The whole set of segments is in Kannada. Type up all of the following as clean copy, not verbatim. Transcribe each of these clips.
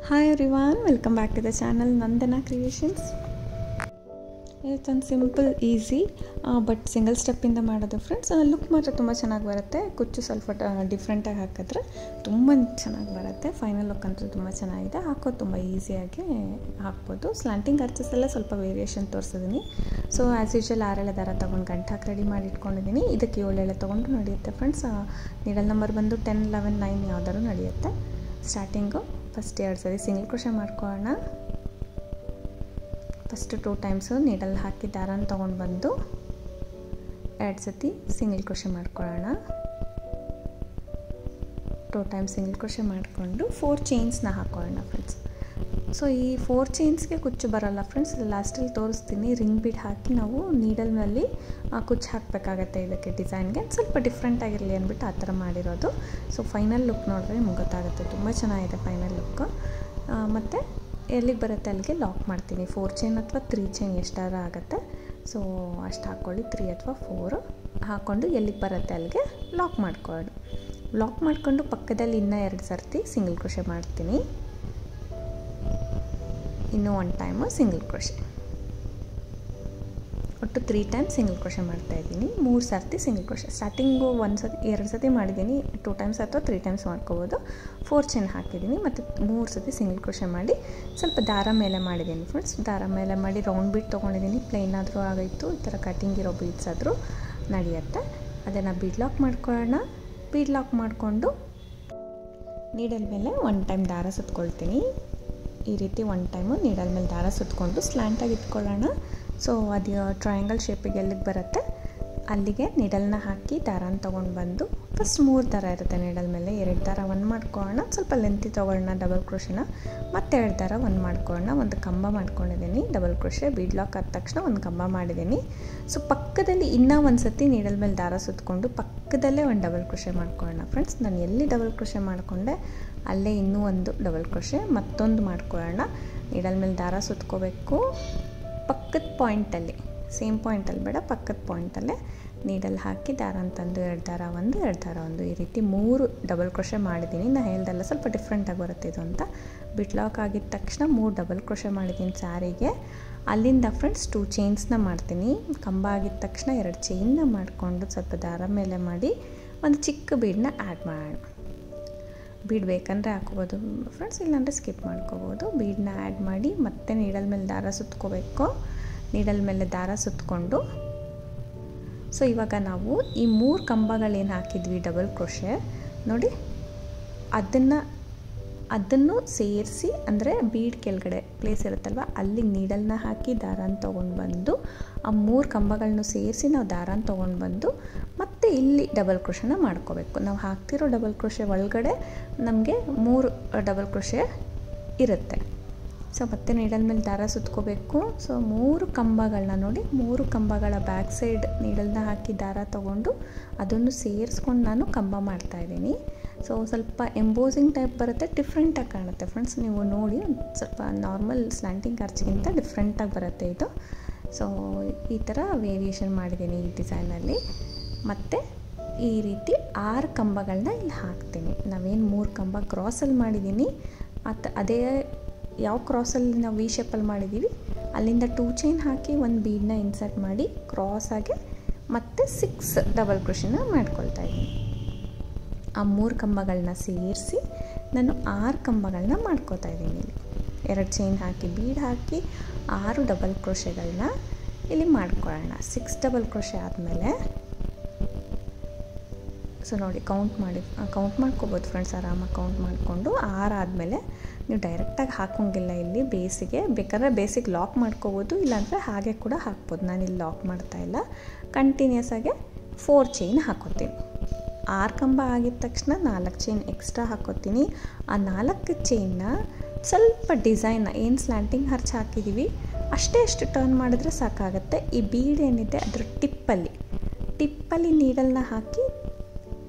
Hi everyone, welcome back to the channel Nandana Creations. ಇದೊಂದು ಸಿಂಪಲ್ ಈಸಿ ಬಟ್ ಸಿಂಗಲ್ ಸ್ಟೆಪ್ಪಿಂದ ಮಾಡೋದು ಫ್ರೆಂಡ್ಸ್. ಲುಕ್ ಮಾತ್ರ ತುಂಬ ಚೆನ್ನಾಗಿ ಬರುತ್ತೆ. ಕುಚ್ಚು ಸ್ವಲ್ಪ ಡಿಫ್ರೆಂಟಾಗಿ ಹಾಕಿದ್ರೆ ತುಂಬ ಚೆನ್ನಾಗಿ ಬರುತ್ತೆ. ಫೈನಲ್ ಲುಕ್ ಅಂತೂ ತುಂಬ ಚೆನ್ನಾಗಿದೆ. ಹಾಕೋದು ತುಂಬ ಈಸಿಯಾಗಿ ಹಾಕ್ಬೋದು. ಸ್ಲ್ಯಾಂಟಿಂಗ್ ಅರ್ಚಸ್ ಎಲ್ಲ ಸ್ವಲ್ಪ ವೇರಿಯೇಷನ್ ತೋರಿಸಿದ್ದೀನಿ. ಸೊ ಆ್ಯಸ್ ಯೂಶುವಲ್ 6 ಎಳೆ ದಾರ ತೊಗೊಂಡು ಗಂಟು ಹಾಕಿ ರೆಡಿ ಮಾಡಿ ಇಟ್ಕೊಂಡಿದ್ದೀನಿ. ಇದಕ್ಕೆ 7 ಎಳೆ ತೊಗೊಂಡು ನಡೆಯುತ್ತೆ ಫ್ರೆಂಡ್ಸ್. ನೀಡಲ್ ನಂಬರ್ ಬಂದು 10, 11, 9 ಯಾವ್ದಾದ್ರು ನಡೆಯುತ್ತೆ. ಸ್ಟಾರ್ಟಿಂಗು ಫಸ್ಟ್ 2 ಸರಿ ಸಿಂಗಲ್ ಕ್ರೋಶೆ ಮಾಡ್ಕೊಳ್ಳೋಣ. ಫಸ್ಟ್ 2 ಟೈಮ್ಸು ನೀಡಲ್ ಹಾಕಿ ದಾರನ ತೊಗೊಂಡು ಬಂದು 2 ಸತಿ ಸಿಂಗಲ್ ಕ್ರೋಶೆ ಮಾಡ್ಕೊಳ್ಳೋಣ. 2 ಟೈಮ್ಸ್ ಸಿಂಗಲ್ ಕ್ರೋಶೆ ಮಾಡಿಕೊಂಡು 4 ಚೈನ್ಸ್ನ ಹಾಕೊಳ್ಳೋಣ ಫ್ರೆಂಡ್ಸ್. ಸೊ ಈ 4 ಚೈನ್ಸ್ಗೆ ಕುಚ್ಚು ಬರೋಲ್ಲ ಫ್ರೆಂಡ್ಸ್. ಲಾಸ್ಟಲ್ಲಿ ತೋರಿಸ್ತೀನಿ. ರಿಂಗ್ ಬೀಡ್ ಹಾಕಿ ನಾವು ನೀಡಲ್ನಲ್ಲಿ ಕುಚ್ಚು ಹಾಕಬೇಕಾಗತ್ತೆ. ಇದಕ್ಕೆ ಡಿಸೈನ್ಗೆ ಸ್ವಲ್ಪ ಡಿಫ್ರೆಂಟಾಗಿರಲಿ ಅಂದ್ಬಿಟ್ಟು ಆ ಥರ ಮಾಡಿರೋದು. ಸೊ ಫೈನಲ್ ಲುಕ್ ನೋಡಿದ್ರೆ ನಿಮ್ಗೆ ಗೊತ್ತಾಗುತ್ತೆ. ತುಂಬ ಚೆನ್ನಾಗಿದೆ ಫೈನಲ್ ಲುಕ್. ಮತ್ತು ಎಲ್ಲಿಗೆ ಬರುತ್ತೆ ಅಲ್ಲಿಗೆ ಲಾಕ್ ಮಾಡ್ತೀನಿ. 4 ಚೈನ್ ಅಥವಾ 3 ಚೈನ್ ಎಷ್ಟಾರ ಆಗುತ್ತೆ. ಸೊ ಅಷ್ಟು ಹಾಕ್ಕೊಳ್ಳಿ. 3 ಅಥವಾ 4 ಹಾಕ್ಕೊಂಡು ಎಲ್ಲಿಗೆ ಬರುತ್ತೆ ಅಲ್ಲಿಗೆ ಲಾಕ್ ಮಾಡ್ಕೊಳ್ಳೋಣ. ಲಾಕ್ ಮಾಡಿಕೊಂಡು ಪಕ್ಕದಲ್ಲಿ ಇನ್ನೂ 2 ಸರ್ತಿ ಸಿಂಗಲ್ ಕ್ರೋಶೆ ಮಾಡ್ತೀನಿ. ಇನ್ನೂ 1 ಟೈಮು ಸಿಂಗಲ್ ಕ್ರೋಶೆ. ಒಟ್ಟು 3 ಟೈಮ್ಸ್ ಸಿಂಗಲ್ ಕ್ರೋಶೆ ಮಾಡ್ತಾಯಿದ್ದೀನಿ. 3 ಸರ್ತಿ ಸಿಂಗಲ್ ಕ್ರೋಶೆ. ಸ್ಟಾರ್ಟಿಂಗು 2 ಸತಿ ಮಾಡಿದ್ದೀನಿ. 2 ಟೈಮ್ಸ್ ಅಥವಾ 3 ಟೈಮ್ಸ್ ಮಾಡ್ಕೋಬೋದು. 4 ಚೈನ್ ಹಾಕಿದ್ದೀನಿ ಮತ್ತು 3 ಸತಿ ಸಿಂಗಲ್ ಕ್ರೋಶೆ ಮಾಡಿ ಸ್ವಲ್ಪ ದಾರ ಮೇಲೆ ಮಾಡಿದ್ದೀನಿ ಫ್ರೆಂಡ್ಸ್. ದಾರ ಮೇಲೆ ಮಾಡಿ ರೌಂಡ್ ಬೀಡ್ ತೊಗೊಂಡಿದ್ದೀನಿ. ಪ್ಲೇನ್ ಆದರೂ ಆಗೋಯಿತು, ಈ ಥರ ಕಟಿಂಗ್ ಇರೋ ಬೀಡ್ಸ್ ಆದರೂ ನಡೆಯುತ್ತೆ. ಅದನ್ನು ಬೀಡ್ ಲಾಕ್ ಮಾಡ್ಕೊಳ್ಳೋಣ. ಬೀಡ್ ಲಾಕ್ ಮಾಡಿಕೊಂಡು ನೀಡಲ್ ಮೇಲೆ 1 ಟೈಮ್ ದಾರ ಸುತ್ಕೊಳ್ತೀನಿ. ಈ ರೀತಿ 1 ಟೈಮು ನೀಡಲ್ ಮೇಲೆ ದಾರ ಸುತ್ಕೊಂಡು ಸ್ಲ್ಯಾಂಟಾಗಿ ಇಟ್ಕೊಳ್ಳೋಣ. ಸೊ ಅದು ಟ್ರಯಾಂಗಲ್ ಶೇಪಿಗೆ ಎಲ್ಲಿಗೆ ಬರುತ್ತೆ ಅಲ್ಲಿಗೆ ನೀಡಲ್ನ ಹಾಕಿ ದಾರನ ತೊಗೊಂಡು ಬಂದು ಫಸ್ಟ್ 3 ದಾರ ಇರುತ್ತೆ ನೀಡಲ್ ಮೇಲೆ. 2 ದಾರ 1 ಮಾಡ್ಕೊಳ್ಳೋಣ. ಸ್ವಲ್ಪ ಲೆಂತಿ ತೊಗೊಳ್ಳೋಣ ಡಬಲ್ ಕ್ರೋಶೆನ. ಮತ್ತು 2 ದಾರ 1 ಮಾಡ್ಕೊಳ್ಳೋಣ. ಒಂದು ಕಂಬ ಮಾಡ್ಕೊಂಡಿದ್ದೀನಿ ಡಬಲ್ ಕ್ರೋಶೆ. ಬೀಡ್ ಲಾಕ್ ಆದ ತಕ್ಷಣ ಒಂದು ಕಂಬ ಮಾಡಿದ್ದೀನಿ. ಸೊ ಪಕ್ಕದಲ್ಲಿ ಇನ್ನೂ 1 ಸತಿ ನೀಡಲ್ ಮೇಲೆ ದಾರ ಸುತ್ತಕೊಂಡು ಪಕ್ಕದಲ್ಲೇ ಒಂದು ಡಬಲ್ ಕ್ರೋಶೆ ಮಾಡ್ಕೊಳ್ಳೋಣ ಫ್ರೆಂಡ್ಸ್. ನಾನು ಎಲ್ಲಿ ಡಬಲ್ ಕ್ರೋಶೆ ಮಾಡಿಕೊಂಡೆ ಅಲ್ಲೇ ಇನ್ನೂ ಒಂದು ಡಬಲ್ ಕ್ರೋಶೆ ಮತ್ತೊಂದು ಮಾಡ್ಕೊಳ್ಳೋಣ. ನೀಡಲ್ ಮೇಲೆ ದಾರ ಸುತ್ಕೋಬೇಕು. ಪಕ್ಕದ ಪಾಯಿಂಟಲ್ಲಿ, ಸೇಮ್ ಪಾಯಿಂಟಲ್ಲಿ ಬೇಡ, ಪಕ್ಕದ ಪಾಯಿಂಟಲ್ಲೇ ನೀಡಲ್ ಹಾಕಿ ದಾರ ಅಂತಂದು 2 ದಾರ 1, 2 ದಾರ 1 ಈ ರೀತಿ 3 ಡಬಲ್ ಕ್ರೋಶೆ ಮಾಡಿದ್ದೀನಿ. ನಾನು ಹೇಳ್ದಲ್ಲ ಸ್ವಲ್ಪ ಡಿಫ್ರೆಂಟಾಗಿ ಬರುತ್ತೆ ಇದು ಅಂತ. ಬಿಟ್ ಲಾಕ್ ಆಗಿದ ತಕ್ಷಣ 3 ಡಬಲ್ ಕ್ರೋಶೆ ಮಾಡಿದ್ದೀನಿ ಸ್ಯಾರಿಗೆ. ಅಲ್ಲಿಂದ ಫ್ರೆಂಡ್ಸ್ 2 ಚೈನ್ಸ್ನ ಮಾಡ್ತೀನಿ. ಕಂಬ ಆಗಿದ ತಕ್ಷಣ 2 ಚೈನ್ನ ಮಾಡಿಕೊಂಡು ಸ್ವಲ್ಪ ದಾರ ಮೇಲೆ ಮಾಡಿ ಒಂದು ಚಿಕ್ಕ ಬೀಡನ್ನ ಆ್ಯಡ್ ಮಾಡೋಣ. ಬೀಡ್ ಬೇಕಂದರೆ ಹಾಕೋಬೋದು ಫ್ರೆಂಡ್ಸ್, ಇಲ್ಲಾಂದರೆ ಸ್ಕಿಪ್ ಮಾಡ್ಕೋಬೋದು. ಬೀಡನ್ನ ಆ್ಯಡ್ ಮಾಡಿ ಮತ್ತೆ ನೀಡಲ್ ಮೇಲೆ ದಾರ ಸುತ್ಕೋಬೇಕು. ನೀಡಲ್ ಮೇಲೆ ದಾರ ಸುತ್ತಕೊಂಡು ಸೊ ಇವಾಗ ನಾವು ಈ 3 ಕಂಬಗಳೇನು ಹಾಕಿದ್ವಿ ಡಬಲ್ ಕ್ರೋಶೆ ನೋಡಿ, ಅದನ್ನು ಸೇರಿಸಿ, ಅಂದರೆ ಬೀಡ್ ಕೆಳಗಡೆ ಪ್ಲೇಸ್ ಇರುತ್ತಲ್ವ ಅಲ್ಲಿ ನೀಡಲ್ನ ಹಾಕಿ ದಾರನ ತೊಗೊಂಡು ಬಂದು ಆ 3 ಕಂಬಗಳನ್ನೂ ಸೇರಿಸಿ ನಾವು ದಾರನ ತೊಗೊಂಡು ಬಂದು ಮತ್ತು ಇಲ್ಲಿ ಡಬಲ್ ಕ್ರೋಶೆನ ಮಾಡ್ಕೋಬೇಕು. ನಾವು ಹಾಕ್ತಿರೋ ಡಬಲ್ ಕ್ರೋಶೆ ಒಳಗಡೆ ನಮಗೆ 3 ಡಬಲ್ ಕ್ರೋಶೆ ಇರುತ್ತೆ. ಸೊ ಮತ್ತೆ ನೀಡಲ್ ಮೇಲೆ ದಾರ ಸುತ್ಕೋಬೇಕು. ಸೊ 3 ಕಂಬಗಳನ್ನ ನೋಡಿ, 3 ಕಂಬಗಳ ಬ್ಯಾಕ್ ಸೈಡ್ ನೀಡಲ್ನ ಹಾಕಿ ದಾರ ತೊಗೊಂಡು ಅದನ್ನು ಸೇರಿಸ್ಕೊಂಡು ನಾನು ಕಂಬ ಮಾಡ್ತಾಯಿದ್ದೀನಿ. ಸೊ ಸ್ವಲ್ಪ ಎಂಬೋಸಿಂಗ್ ಟೈಪ್ ಬರುತ್ತೆ, ಡಿಫ್ರೆಂಟಾಗಿ ಕಾಣುತ್ತೆ ಫ್ರೆಂಡ್ಸ್. ನೀವು ನೋಡಿ ಸ್ವಲ್ಪ ನಾರ್ಮಲ್ ಸ್ಲ್ಯಾಂಟಿಂಗ್ ಆರ್ಚ್ಗಿಂತ ಡಿಫ್ರೆಂಟಾಗಿ ಬರುತ್ತೆ ಇದು. ಸೊ ಈ ಥರ ವೇರಿಯೇಷನ್ ಮಾಡಿದ್ದೀನಿ ಈ ಡಿಸೈನಲ್ಲಿ. ಮತ್ತು ಈ ರೀತಿ 6 ಕಂಬಗಳನ್ನ ಇಲ್ಲಿ ಹಾಕ್ತೀನಿ. ನಾವೇನು 3 ಕಂಬ ಕ್ರಾಸಲ್ಲಿ ಮಾಡಿದ್ದೀನಿ ಅದೇ ಯಾವ ಕ್ರಾಸಲ್ಲಿ ನಾವು ವಿ ಶೇಪಲ್ಲಿ ಮಾಡಿದ್ದೀವಿ ಅಲ್ಲಿಂದ 2 ಚೈನ್ ಹಾಕಿ ಒಂದು ಬೀಡನ್ನ ಇನ್ಸರ್ಟ್ ಮಾಡಿ ಕ್ರಾಸಾಗಿ ಮತ್ತು 6 ಡಬಲ್ ಕ್ರೋಶೆನ ಮಾಡ್ಕೊಳ್ತಾ ಇದ್ದೀನಿ. ಆ 3 ಕಂಬಗಳನ್ನ ಸೇರಿಸಿ ನಾನು 6 ಕಂಬಗಳನ್ನ ಮಾಡ್ಕೋತಾ ಇದ್ದೀನಿ. ಇಲ್ಲಿ 2 ಚೈನ್ ಹಾಕಿ ಬೀಡ್ ಹಾಕಿ 6 ಡಬಲ್ ಕ್ರೋಶೆಗಳನ್ನ ಇಲ್ಲಿ ಮಾಡ್ಕೊಳ್ಳೋಣ. 6 ಡಬಲ್ ಕ್ರೋಶೆ ಆದಮೇಲೆ ಸೊ ನೋಡಿ ಕೌಂಟ್ ಮಾಡ್ಕೋಬೋದು ಫ್ರೆಂಡ್ಸ್. ಆರಾಮಾಗಿ ಕೌಂಟ್ ಮಾಡಿಕೊಂಡು 6 ಆದಮೇಲೆ ನೀವು ಡೈರೆಕ್ಟಾಗಿ ಹಾಕೋಂಗಿಲ್ಲ ಇಲ್ಲಿ ಬೇಸಿಗೆ. ಬೇಕಾದ್ರೆ ಬೇಸಿಗೆ ಲಾಕ್ ಮಾಡ್ಕೋಬೋದು, ಇಲ್ಲಾಂದರೆ ಹಾಗೆ ಕೂಡ ಹಾಕ್ಬೋದು. ನಾನಿಲ್ಲಿ ಲಾಕ್ ಮಾಡ್ತಾಯಿಲ್ಲ. ಕಂಟಿನ್ಯೂಸ್ ಆಗಿ 4 ಚೈನ್ ಹಾಕೋತೀನಿ. 6 ಕಂಬ ಆಗಿದ ತಕ್ಷಣ 4 ಚೈನ್ ಎಕ್ಸ್ಟ್ರಾ ಹಾಕೋತೀನಿ. ಆ 4 ಚೈನ್ನ ಸ್ವಲ್ಪ ಡಿಸೈನ್ನ ಏನು ಸ್ಲ್ಯಾಂಟಿಂಗ್ ಹರ್ಚ್ ಹಾಕಿದ್ದೀವಿ ಅಷ್ಟು ಟರ್ನ್ ಮಾಡಿದ್ರೆ ಸಾಕಾಗುತ್ತೆ. ಈ ಬೀಡ್ ಏನಿದೆ ಅದರ ಟಿಪ್ಪಲ್ಲಿ ನೀಡಲ್ನ ಹಾಕಿ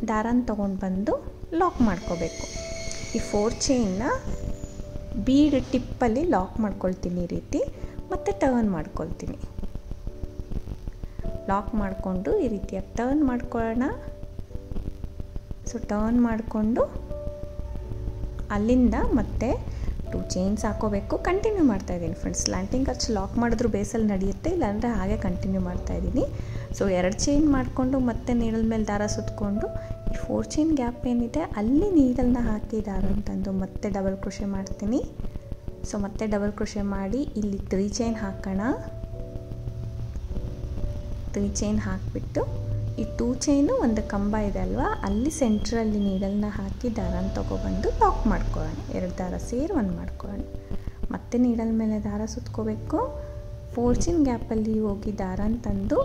ದಾರನ ತೊಗೊಂಡು ಬಂದು ಲಾಕ್ ಮಾಡ್ಕೋಬೇಕು. ಈ 4 ಚೈನ್ನ ಬೀಡ್ ಟಿಪ್ಪಲ್ಲಿ ಲಾಕ್ ಮಾಡ್ಕೊಳ್ತೀನಿ ಈ ರೀತಿ. ಮತ್ತು ಟರ್ನ್ ಮಾಡ್ಕೊಳ್ತೀನಿ. ಲಾಕ್ ಮಾಡಿಕೊಂಡು ಈ ರೀತಿಯಾಗಿ ಟರ್ನ್ ಮಾಡ್ಕೊಳ್ಳೋಣ. ಸೊ ಟರ್ನ್ ಮಾಡಿಕೊಂಡು ಅಲ್ಲಿಂದ ಮತ್ತೆ 2 2 ಚೈನ್ಸ್ ಹಾಕೋಬೇಕು. ಕಂಟಿನ್ಯೂ ಮಾಡ್ತಾಯಿದ್ದೀನಿ ಫ್ರೆಂಡ್ಸ್. ಸ್ಲ್ಯಾಂಟಿಂಗ್ ಆರ್ಚ್ ಲಾಕ್ ಮಾಡಿದ್ರು ಬೇಸಲ್ಲಿ ನಡೆಯುತ್ತೆ, ಇಲ್ಲಾಂದರೆ ಹಾಗೆ ಕಂಟಿನ್ಯೂ ಮಾಡ್ತಾಯಿದ್ದೀನಿ. ಸೊ 2 ಚೈನ್ ಮಾಡಿಕೊಂಡು ಮತ್ತೆ ನೀಡಲ್ ಮೇಲೆ ದಾರ ಸುತ್ತಕೊಂಡು ಈ 4 ಚೈನ್ ಗ್ಯಾಪ್ ಏನಿದೆ ಅಲ್ಲಿ ನೀಡಲ್ನ ಹಾಕಿ ದಾರ ತಂದು ಮತ್ತೆ ಡಬಲ್ ಕ್ರೋಶೆ ಮಾಡ್ತೀನಿ. ಸೊ ಮತ್ತೆ ಡಬಲ್ ಕ್ರೋಶೆ ಮಾಡಿ ಇಲ್ಲಿ 3 ಚೈನ್ ಹಾಕೋಣ. 3 ಚೈನ್ ಹಾಕಿಬಿಟ್ಟು ಈ 2 ಚೈನು ಒಂದು ಕಂಬ ಇದೆ ಅಲ್ವಾ, ಅಲ್ಲಿ ಸೆಂಟ್ರಲ್ಲಿ ನೀಡಲ್ನ ಹಾಕಿ ದಾರನ ತೊಗೊಬಂದು ಲಾಕ್ ಮಾಡ್ಕೊಳ್ಳೋಣ. 2 ದಾರ ಸೇರಿ 1 ಮಾಡ್ಕೊಳ್ಳೋಣ. ಮತ್ತೆ ನೀಡಲ್ ಮೇಲೆ ದಾರ ಸುತ್ಕೋಬೇಕು. 4 ಚೈನ್ ಗ್ಯಾಪಲ್ಲಿ ಹೋಗಿ ದಾರನ ತಂದು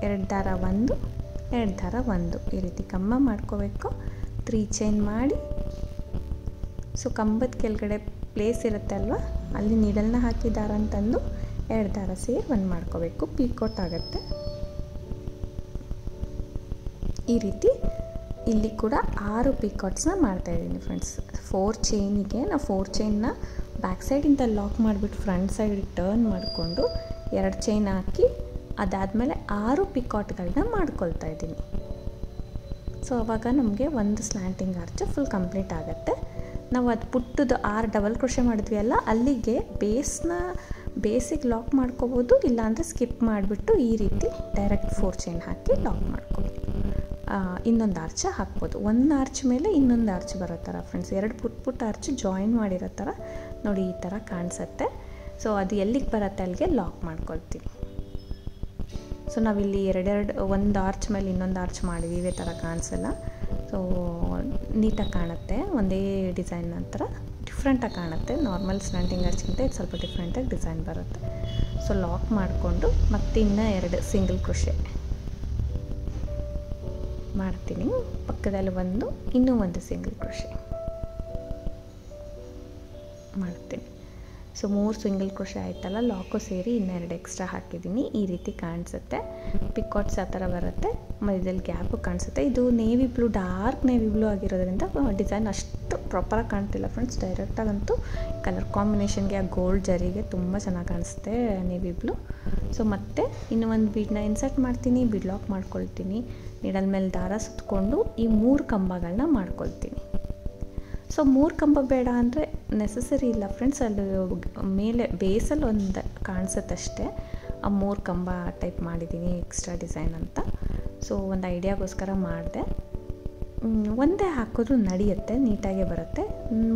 2 ದಾರ 1 2 ದಾರ 1 ಈ ರೀತಿ ಕಂಬ ಮಾಡ್ಕೋಬೇಕು. 3 ಚೈನ್ ಮಾಡಿ ಸೊ ಕಂಬದ ಕೆಳಗಡೆ ಪ್ಲೇಸ್ ಇರುತ್ತೆ ಅಲ್ವಾ, ಅಲ್ಲಿ ನೀಡಲ್ನ ಹಾಕಿ ದಾರನ ತಂದು 2 ದಾರ ಸೇರಿ 1 ಮಾಡ್ಕೋಬೇಕು. ಪೀಕೋಟ್ ಆಗುತ್ತೆ ಈ ರೀತಿ. ಇಲ್ಲಿ ಕೂಡ 6 ಪಿಕಾಟ್ಸ್ನ ಮಾಡ್ತಾಯಿದ್ದೀನಿ ಫ್ರೆಂಡ್ಸ್. 4 ಚೈನಿಗೆ ನಾವು 4 ಚೈನ್ನ ಬ್ಯಾಕ್ ಸೈಡಿಂದ ಲಾಕ್ ಮಾಡಿಬಿಟ್ಟು ಫ್ರಂಟ್ ಸೈಡಿಗೆ ಟರ್ನ್ ಮಾಡಿಕೊಂಡು 2 ಚೈನ್ ಹಾಕಿ ಅದಾದಮೇಲೆ 6 ಪಿಕಾಟ್ಗಳನ್ನ ಮಾಡ್ಕೊಳ್ತಾ ಇದ್ದೀನಿ. ಸೊ ಆವಾಗ ನಮಗೆ ಒಂದು ಸ್ಲ್ಯಾಂಟಿಂಗ್ ಆರ್ಚ್ ಫುಲ್ ಕಂಪ್ಲೀಟ್ ಆಗುತ್ತೆ. ನಾವು ಅದು ಪುಟ್ಟದು 6 ಡಬಲ್ ಕ್ರೋಶೆ ಮಾಡಿದ್ವಿ ಅಲ್ಲ, ಅಲ್ಲಿಗೆ ಬೇಸಿಗೆ ಲಾಕ್ ಮಾಡ್ಕೋಬೋದು, ಇಲ್ಲಾಂದರೆ ಸ್ಕಿಪ್ ಮಾಡಿಬಿಟ್ಟು ಈ ರೀತಿ ಡೈರೆಕ್ಟ್ 4 ಚೈನ್ ಹಾಕಿ ಲಾಕ್ ಮಾಡ್ಕೋಬೋದು. ಇನ್ನೊಂದು ಆರ್ಚ್ ಹಾಕ್ಬೋದು. ಒಂದು ಆರ್ಚ್ ಮೇಲೆ ಇನ್ನೊಂದು ಆರ್ಚ್ ಬರೋ ಥರ ಫ್ರೆಂಡ್ಸ್. 2 ಪುಟ್ಟ ಆರ್ಚ್ ಜಾಯಿನ್ ಮಾಡಿರೋ ಥರ ನೋಡಿ ಈ ಥರ ಕಾಣಿಸುತ್ತೆ. ಸೊ ಅದು ಎಲ್ಲಿಗೆ ಬರುತ್ತೆ ಅಲ್ಲಿಗೆ ಲಾಕ್ ಮಾಡ್ಕೊಳ್ತೀವಿ. ಸೊ ನಾವಿಲ್ಲಿ ಒಂದು ಆರ್ಚ್ ಮೇಲೆ ಇನ್ನೊಂದು ಆರ್ಚ್ ಮಾಡಿದ್ದೀವಿ, ಇದೇ ಥರ ಕಾಣಿಸಲ್ಲ. ಸೊ ನೀಟಾಗಿ ಕಾಣುತ್ತೆ, ಒಂದೇ ಡಿಸೈನ್ ನಂತರ ಡಿಫ್ರೆಂಟಾಗಿ ಕಾಣುತ್ತೆ. ನಾರ್ಮಲ್ ಸ್ಲ್ಯಾಂಟಿಂಗ್ ಆರ್ಚ್ಗಿಂತ ಇದು ಸ್ವಲ್ಪ ಡಿಫ್ರೆಂಟಾಗಿ ಡಿಸೈನ್ ಬರುತ್ತೆ. ಸೊ ಲಾಕ್ ಮಾಡಿಕೊಂಡು ಮತ್ತೆ ಇನ್ನೂ 2 ಸಿಂಗಲ್ ಕ್ರೋಶೆ ಮಾಡ್ತೀನಿ. ಪಕ್ಕದಲ್ಲಿ ಇನ್ನೂ ಒಂದು ಸಿಂಗಲ್ ಕ್ರೋಶೆ ಮಾಡ್ತೀನಿ. ಸೊ 3 ಸಿಂಗಲ್ ಕ್ರೋಶೆ ಆಯ್ತಲ್ಲ, ಲಾಕು ಸೇರಿ ಇನ್ನೂ 2 ಎಕ್ಸ್ಟ್ರಾ ಹಾಕಿದ್ದೀನಿ. ಈ ರೀತಿ ಕಾಣಿಸುತ್ತೆ. ಪಿಕಾಟ್ಸ್ ಆ ಥರ ಬರುತ್ತೆ, ಮಧ್ಯದಲ್ಲಿ ಗ್ಯಾಪು ಕಾಣಿಸುತ್ತೆ. ಇದು navy blue, dark navy blue ಆಗಿರೋದ್ರಿಂದ ಡಿಸೈನ್ ಅಷ್ಟು ಪ್ರಾಪರಾಗಿ ಕಾಣ್ತಿಲ್ಲ ಫ್ರೆಂಡ್ಸ್. ಡೈರೆಕ್ಟಾಗಂತೂ ಕಲರ್ ಕಾಂಬಿನೇಷನ್ಗೆ ಆ ಗೋಲ್ಡ್ ಜರಿಗೆ ತುಂಬ ಚೆನ್ನಾಗಿ ಕಾಣಿಸುತ್ತೆ ನೇವಿ ಬ್ಲೂ. ಸೊ ಮತ್ತೆ ಇನ್ನೂ ಒಂದು ಬೀಡನ್ನ ಇನ್ಸರ್ಟ್ ಮಾಡ್ತೀನಿ, ಬೀಡ್ ಲಾಕ್ ಮಾಡ್ಕೊಳ್ತೀನಿ. ನೀಡಲ್ ಮೇಲೆ ದಾರ ಸುತ್ತಕೊಂಡು ಈ 3 ಕಂಬಗಳನ್ನ ಮಾಡ್ಕೊಳ್ತೀನಿ. ಸೊ 3 ಕಂಬ ಬೇಡ ಅಂದರೆ ನೆಸಸರಿ ಇಲ್ಲ ಫ್ರೆಂಡ್ಸ್. ಅಲ್ಲಿ ಮೇಲೆ ಬೇಸಲ್ಲಿ ಒಂದು ಕಾಣಿಸುತ್ತಷ್ಟೇ. ಆ 3 ಕಂಬ ಟೈಪ್ ಮಾಡಿದ್ದೀನಿ ಎಕ್ಸ್ಟ್ರಾ ಡಿಸೈನ್ ಅಂತ. ಸೊ ಒಂದು ಐಡಿಯಾಗೋಸ್ಕರ ಮಾಡಿದೆ. ಒಂದೇ ಹಾಕಿದ್ರೂ ನಡೆಯುತ್ತೆ, ನೀಟಾಗೇ ಬರುತ್ತೆ.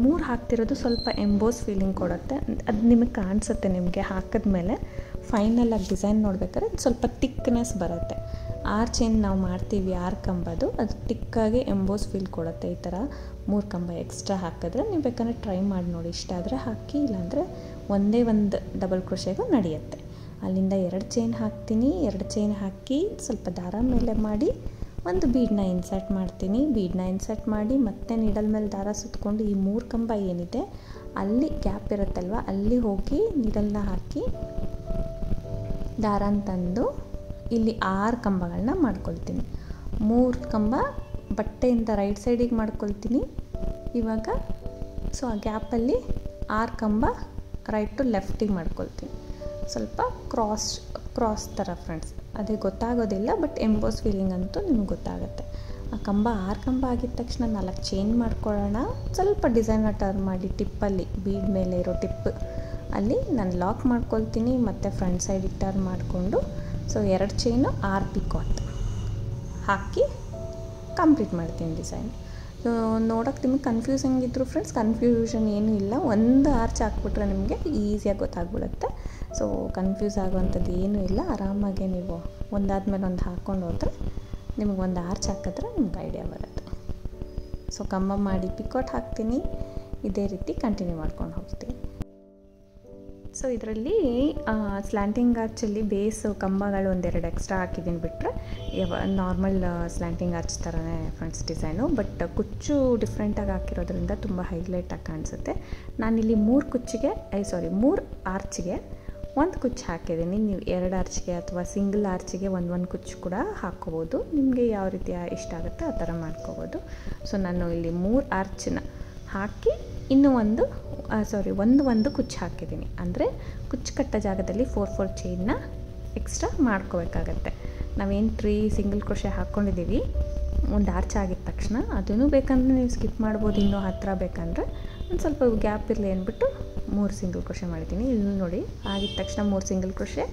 3 ಹಾಕ್ತಿರೋದು ಸ್ವಲ್ಪ ಎಂಬೋಸ್ ಫೀಲಿಂಗ್ ಕೊಡುತ್ತೆ. ಅದು ನಿಮಗೆ ಕಾಣಿಸುತ್ತೆ, ನಿಮಗೆ ಹಾಕಿದ್ಮೇಲೆ ಫೈನಲಾಗಿ ಡಿಸೈನ್ ನೋಡ್ಬೇಕಾದ್ರೆ ಸ್ವಲ್ಪ ತಿಕ್ನೆಸ್ ಬರುತ್ತೆ. 6 ಚೈನ್ ನಾವು ಮಾಡ್ತೀವಿ, 6 ಕಂಬದು, ಅದು ತಿಕ್ಕಾಗಿ ಎಂಬೋಸ್ ಫೀಲ್ ಕೊಡುತ್ತೆ. ಈ ಥರ 3 ಕಂಬ ಎಕ್ಸ್ಟ್ರಾ ಹಾಕಿದ್ರೆ ನೀವು ಬೇಕಾದ್ರೆ ಟ್ರೈ ಮಾಡಿ ನೋಡಿ. ಇಷ್ಟ ಆದರೆ ಹಾಕಿ, ಇಲ್ಲಾಂದರೆ ಒಂದೇ ಒಂದು ಡಬಲ್ ಕ್ರೋಶೆಗೂ ನಡೆಯುತ್ತೆ. ಅಲ್ಲಿಂದ 2 ಚೈನ್ ಹಾಕ್ತೀನಿ. 2 ಚೈನ್ ಹಾಕಿ ಸ್ವಲ್ಪ ದಾರ ಮೇಲೆ ಮಾಡಿ ಒಂದು ಬೀಡನ್ನ ಇನ್ಸರ್ಟ್ ಮಾಡ್ತೀನಿ. ಬೀಡನ್ನ ಇನ್ಸರ್ಟ್ ಮಾಡಿ ಮತ್ತೆ ನೀಡಲ್ ಮೇಲೆ ದಾರ ಸುತ್ತಕೊಂಡು ಈ 3 ಕಂಬ ಏನಿದೆ ಅಲ್ಲಿ ಗ್ಯಾಪ್ ಇರುತ್ತಲ್ವ, ಅಲ್ಲಿ ಹೋಗಿ ನೀಡಲ್ನ ಹಾಕಿ ದಾರನ ತಂದು ಇಲ್ಲಿ 6 ಕಂಬಗಳನ್ನ ಮಾಡ್ಕೊಳ್ತೀನಿ. 3 ಕಂಬ ಬಟ್ಟೆಯಿಂದ ರೈಟ್ ಸೈಡಿಗೆ ಮಾಡ್ಕೊಳ್ತೀನಿ ಇವಾಗ. ಸೊ ಆ ಗ್ಯಾಪಲ್ಲಿ 6 ಕಂಬ ರೈಟ್ ಟು ಲೆಫ್ಟಿಗೆ ಮಾಡ್ಕೊಳ್ತೀನಿ. ಸ್ವಲ್ಪ ಕ್ರಾಸ್ ಥರ ಫ್ರೆಂಡ್ಸ್, ಅದೇ ಗೊತ್ತಾಗೋದಿಲ್ಲ, ಬಟ್ ಎಂಬೋಸ್ ಫೀಲಿಂಗ್ ಅಂತೂ ನಿಮ್ಗೆ ಗೊತ್ತಾಗುತ್ತೆ. ಆ ಕಂಬ 6 ಕಂಬ ಆಗಿದ ತಕ್ಷಣ 4 ಚೈನ್ ಮಾಡ್ಕೊಳ್ಳೋಣ. ಸ್ವಲ್ಪ ಡಿಸೈನ್ನ ಟರ್ನ್ ಮಾಡಿ ಟಿಪ್ಪಲ್ಲಿ, ಬೀಡ್ ಮೇಲೆ ಇರೋ ಟಿಪ್ ಅಲ್ಲಿ ನಾನು ಲಾಕ್ ಮಾಡ್ಕೊಳ್ತೀನಿ. ಮತ್ತು ಫ್ರಂಟ್ ಸೈಡಿಗೆ ಟರ್ನ್ ಮಾಡಿಕೊಂಡು ಸೊ 2 ಚೈನು 6 ಪಿಕಾಟ್ ಹಾಕಿ ಕಂಪ್ಲೀಟ್ ಮಾಡ್ತೀನಿ ಡಿಸೈನ್. ನೋಡೋಕ್ಕೆ ನಿಮಗೆ ಕನ್ಫ್ಯೂಸಿಂಗ್ ಇದ್ದರು ಫ್ರೆಂಡ್ಸ್, ಕನ್ಫ್ಯೂಷನ್ ಏನೂ ಇಲ್ಲ. ಒಂದು ಆರ್ಚ್ ಹಾಕ್ಬಿಟ್ರೆ ನಿಮಗೆ ಈಸಿಯಾಗಿ ಗೊತ್ತಾಗ್ಬಿಡುತ್ತೆ. ಸೊ ಕನ್ಫ್ಯೂಸ್ ಆಗೋವಂಥದ್ದು ಏನೂ ಇಲ್ಲ. ಆರಾಮಾಗೆ ನೀವು ಒಂದಾದ್ಮೇಲೆ ಒಂದು ಹಾಕ್ಕೊಂಡು ಹೋದರೆ ನಿಮಗೆ ಒಂದು ಆರ್ಚ್ ಹಾಕಿದ್ರೆ ನಿಮ್ಗೆ ಐಡಿಯಾ ಬರುತ್ತೆ. ಸೊ ಕಂಬ ಮಾಡಿ ಪಿಕಾಟ್ ಹಾಕ್ತೀನಿ. ಇದೇ ರೀತಿ ಕಂಟಿನ್ಯೂ ಮಾಡ್ಕೊಂಡು ಹೋಗ್ತೀನಿ. ಸೊ ಇದರಲ್ಲಿ ಸ್ಲ್ಯಾಂಟಿಂಗ್ ಆರ್ಚಲ್ಲಿ ಬೇಸ್ ಕಂಬಗಳು 1-2 ಎಕ್ಸ್ಟ್ರಾ ಹಾಕಿದ್ದೀನಿ, ಬಿಟ್ಟರೆ ನಾರ್ಮಲ್ ಸ್ಲ್ಯಾಂಟಿಂಗ್ ಆರ್ಚ್ ಥರನೇ ಫ್ರೆಂಡ್ಸ್ ಡಿಸೈನು. ಬಟ್ ಕುಚ್ಚು ಡಿಫ್ರೆಂಟಾಗಿ ಹಾಕಿರೋದ್ರಿಂದ ತುಂಬ ಹೈಲೈಟಾಗಿ ಕಾಣಿಸುತ್ತೆ. ನಾನಿಲ್ಲಿ 3 ಆರ್ಚ್ಗೆ 1 ಕುಚ್ಚು ಹಾಕಿದ್ದೀನಿ. ನೀವು 2 ಆರ್ಚ್ಗೆ ಅಥವಾ ಸಿಂಗಲ್ ಆರ್ಚ್ಗೆ ಒಂದು ಕುಚ್ಚು ಕೂಡ ಹಾಕ್ಕೋಬೋದು. ನಿಮಗೆ ಯಾವ ರೀತಿ ಇಷ್ಟ ಆಗುತ್ತೆ ಆ ಥರ ಮಾಡ್ಕೋಬೋದು. ಸೊ ನಾನು ಇಲ್ಲಿ 3 ಆರ್ಚನ್ನ ಹಾಕಿ ಇನ್ನೂ ಒಂದು ಕುಚ್ಚು ಹಾಕಿದ್ದೀನಿ. ಅಂದರೆ ಕುಚ್ಚು ಕಟ್ಟ ಜಾಗದಲ್ಲಿ 4 ಚೈನ್ನ ಎಕ್ಸ್ಟ್ರಾ ಮಾಡ್ಕೋಬೇಕಾಗತ್ತೆ. ನಾವೇನು 3 ಸಿಂಗಲ್ ಕ್ರೋಶೆ ಹಾಕ್ಕೊಂಡಿದ್ದೀವಿ, ಒಂದು ಆರ್ಚ್ ಆಗಿದ ತಕ್ಷಣ ಅದನ್ನು ಬೇಕಂದರೆ ನೀವು ಸ್ಕಿಪ್ ಮಾಡ್ಬೋದು. ಇನ್ನೂ ಹತ್ತಿರ ಬೇಕಂದರೆ ಒಂದು ಸ್ವಲ್ಪ ಗ್ಯಾಪ್ ಇರಲಿ ಅಂದ್ಬಿಟ್ಟು 3 ಸಿಂಗಲ್ ಕ್ರೋಶೆ ಮಾಡಿದ್ದೀನಿ. ಇಲ್ಲಿ ನೋಡಿ ಆಗಿದ ತಕ್ಷಣ 3 ಸಿಂಗಲ್ ಕ್ರೋಶೆ,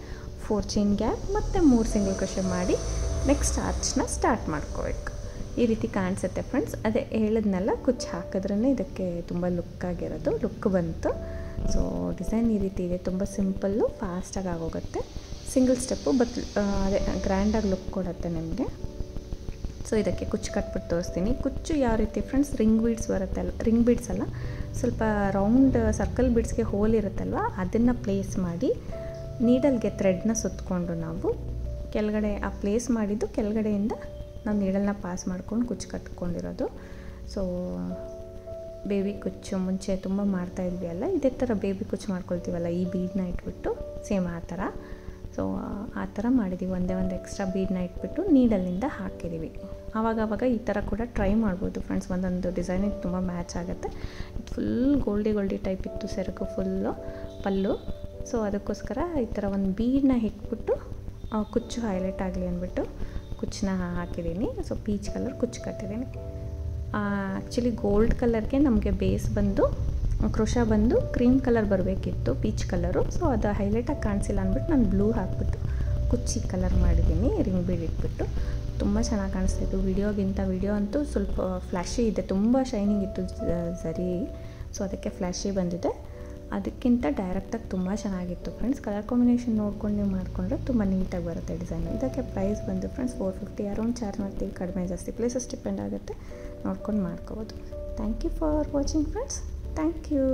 4 ಚೈನ್ ಗ್ಯಾಪ್ ಮತ್ತು 3 ಸಿಂಗಲ್ ಕ್ರೋಶೆ ಮಾಡಿ ನೆಕ್ಸ್ಟ್ ಆರ್ಚ್ನ ಸ್ಟಾರ್ಟ್ ಮಾಡ್ಕೋಬೇಕು. ಈ ರೀತಿ ಕಾಣಿಸುತ್ತೆ ಫ್ರೆಂಡ್ಸ್. ಅದೇ ಹೇಳಿದ್ನೆಲ್ಲ ಕುಚ್ಚು ಹಾಕಿದ್ರೇ ಇದಕ್ಕೆ ತುಂಬ ಲುಕ್ಕಾಗಿರೋದು, ಲುಕ್ ಬಂತು. ಸೊ ಡಿಸೈನ್ ಈ ರೀತಿ ಇದೆ, ತುಂಬ ಸಿಂಪಲ್ಲು, ಫಾಸ್ಟಾಗಿ ಆಗೋಗುತ್ತೆ. ಸಿಂಗಲ್ ಸ್ಟೆಪ್ಪು ಬಟ್ ಅದೇ ಗ್ರ್ಯಾಂಡಾಗಿ ಲುಕ್ ಕೊಡುತ್ತೆ ನಿಮಗೆ. ಸೊ ಇದಕ್ಕೆ ಕುಚ್ಚು ಕಟ್ಬಿಟ್ಟು ತೋರಿಸ್ತೀನಿ. ಕುಚ್ಚು ಯಾವ ರೀತಿ ಫ್ರೆಂಡ್ಸ್, ರಿಂಗ್ ಬೀಡ್ಸ್ ಬರುತ್ತಲ್ಲ, ರಿಂಗ್ ಬೀಡ್ಸ್ ಅಲ್ಲ, ಸ್ವಲ್ಪ ರೌಂಡ್ ಸರ್ಕಲ್ ಬೀಡ್ಸ್ಗೆ ಹೋಲ್ ಇರುತ್ತಲ್ವ, ಅದನ್ನು ಪ್ಲೇಸ್ ಮಾಡಿ ನೀಡಲ್ಗೆ ಥ್ರೆಡ್ನ ಸುತ್ತಕೊಂಡು ನಾವು ಕೆಳಗಡೆ ಆ ಪ್ಲೇಸ್ ಮಾಡಿದ್ದು ಕೆಳಗಡೆಯಿಂದ ನಾವು ನೀಡಲ್ನ ಪಾಸ್ ಮಾಡ್ಕೊಂಡು ಕುಚ್ಚು ಕಟ್ಕೊಂಡಿರೋದು. ಸೊ ಬೇಬಿ ಕುಚ್ಚು ಮುಂಚೆ ತುಂಬ ಮಾಡ್ತಾಯಿದ್ವಿ ಅಲ್ಲ, ಇದೇ ಥರ ಬೇಬಿ ಕುಚ್ಚು ಮಾಡ್ಕೊಳ್ತೀವಲ್ಲ, ಈ ಬೀಡನ್ನ ಇಟ್ಬಿಟ್ಟು ಸೇಮ್ ಆ ಥರ. ಸೊ ಆ ಥರ ಮಾಡಿದ್ದೀವಿ. ಒಂದು ಎಕ್ಸ್ಟ್ರಾ ಬೀಡನ್ನ ಇಟ್ಬಿಟ್ಟು ನೀಡಲ್ಲಿಂದ ಹಾಕಿದ್ದೀವಿ. ಆವಾಗವಾಗ ಈ ಥರ ಕೂಡ ಟ್ರೈ ಮಾಡ್ಬೋದು ಫ್ರೆಂಡ್ಸ್. ಒಂದೊಂದು ಡಿಸೈನಿಗೆ ತುಂಬ ಮ್ಯಾಚ್ ಆಗುತ್ತೆ. ಇದು ಫುಲ್ ಗೋಲ್ಡಿ ಟೈಪ್ ಇತ್ತು ಸೆರಗು ಫುಲ್ಲು ಪಲ್ಲು. ಸೊ ಅದಕ್ಕೋಸ್ಕರ ಈ ಥರ ಒಂದು ಬೀಡನ್ನ ಇಟ್ಬಿಟ್ಟು ಕುಚ್ಚು ಹೈಲೈಟ್ ಆಗಲಿ ಅಂದ್ಬಿಟ್ಟು ಕುಚ್ಚನ್ನ ಹಾಕಿದ್ದೀನಿ. ಸೊ ಪೀಚ್ ಕಲರ್ ಕುಚ್ಚು ಕಟ್ಟಿದ್ದೀನಿ. ಆ್ಯಕ್ಚುಲಿ ಗೋಲ್ಡ್ ಕಲರ್ಗೆ ನಮಗೆ ಬೇಸ್ ಬಂದು ಕ್ರೋಶ ಬಂದು ಕ್ರೀಮ್ ಕಲರ್ ಬರಬೇಕಿತ್ತು, ಪೀಚ್ ಕಲರು. ಸೊ ಅದು ಹೈಲೈಟಾಗಿ ಕಾಣಿಸಿಲ್ಲ ಅಂದ್ಬಿಟ್ಟು ನಾನು ಬ್ಲೂ ಹಾಕ್ಬಿಟ್ಟು ಕುಚ್ಚಿ ಕಲರ್ ಮಾಡಿದ್ದೀನಿ, ರಿಂಗ್ ಬೀಡ್ ಇಟ್ಬಿಟ್ಟು. ತುಂಬ ಚೆನ್ನಾಗಿ ಕಾಣಿಸ್ತಾಯಿತ್ತು ವಿಡಿಯೋಗಿಂತ. ವಿಡಿಯೋ ಅಂತೂ ಸ್ವಲ್ಪ ಫ್ಲ್ಯಾಶಿ ಇದೆ, ತುಂಬ ಶೈನಿಂಗ್ ಇತ್ತು ಸರಿ. ಸೊ ಅದಕ್ಕೆ ಫ್ಲ್ಯಾಶಿ ಬಂದಿದೆ. ಅದಕ್ಕಿಂತ ಡೈರೆಕ್ಟಾಗಿ ತುಂಬ ಚೆನ್ನಾಗಿತ್ತು ಫ್ರೆಂಡ್ಸ್. ಕಲರ್ ಕಾಂಬಿನೇಷನ್ ನೋಡ್ಕೊಂಡು ನೀವು ಮಾಡಿಕೊಂಡ್ರೆ ತುಂಬ ನೀಟಾಗಿ ಬರುತ್ತೆ ಡಿಸೈನ್. ಇದಕ್ಕೆ ಪ್ರೈಸ್ ಬಂದು ಫ್ರೆಂಡ್ಸ್ 450 ಅರೌಂಡ್ ಚಾರ್ಜ್ ಮಾಡ್ತೀವಿ. ಕಡಿಮೆ ಜಾಸ್ತಿ ಪ್ಲೇಸಸ್ ಡಿಪೆಂಡ್ ಆಗುತ್ತೆ, ನೋಡ್ಕೊಂಡು ಮಾಡ್ಕೋಬೋದು. Thank you for watching friends. Thank you.